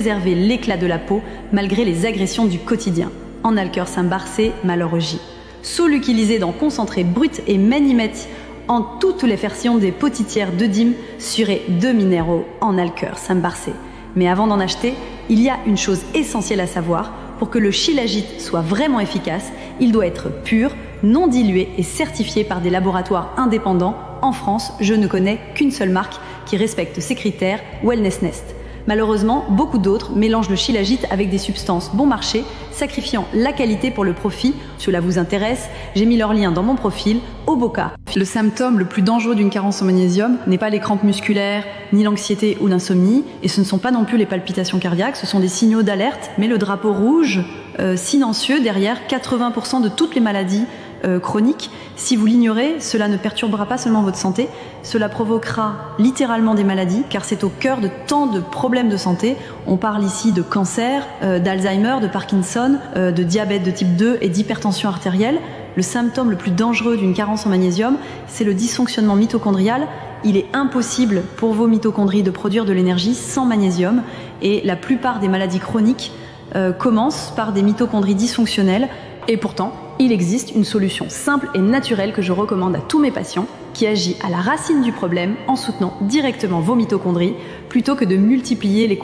préserver l'éclat de la peau malgré les agressions du quotidien. En alcœur Saint-Barcé, malorogie. Sous-utilisé dans concentré brut et manimètre en toutes les versions des potitières de dîmes suré de minéraux en alcœur Saint-Barcé. Mais avant d'en acheter, il y a une chose essentielle à savoir. Pour que le shilajit soit vraiment efficace, il doit être pur, non dilué et certifié par des laboratoires indépendants. En France, je ne connais qu'une seule marque qui respecte ces critères, Wellness Nest. Malheureusement, beaucoup d'autres mélangent le shilajit avec des substances bon marché, sacrifiant la qualité pour le profit. Si cela vous intéresse, j'ai mis leur lien dans mon profil, au Boca. Le symptôme le plus dangereux d'une carence en magnésium n'est pas les crampes musculaires, ni l'anxiété ou l'insomnie, et ce ne sont pas non plus les palpitations cardiaques, ce sont des signaux d'alerte, mais le drapeau rouge silencieux derrière 80% de toutes les maladies chroniques. Si vous l'ignorez, cela ne perturbera pas seulement votre santé, cela provoquera littéralement des maladies, car c'est au cœur de tant de problèmes de santé. On parle ici de cancer, d'Alzheimer, de Parkinson, de diabète de type 2 et d'hypertension artérielle. Le symptôme le plus dangereux d'une carence en magnésium, c'est le dysfonctionnement mitochondrial. Il est impossible pour vos mitochondries de produire de l'énergie sans magnésium, et la plupart des maladies chroniques commencent par des mitochondries dysfonctionnelles. Et pourtant, il existe une solution simple et naturelle que je recommande à tous mes patients, qui agit à la racine du problème en soutenant directement vos mitochondries plutôt que de multiplier les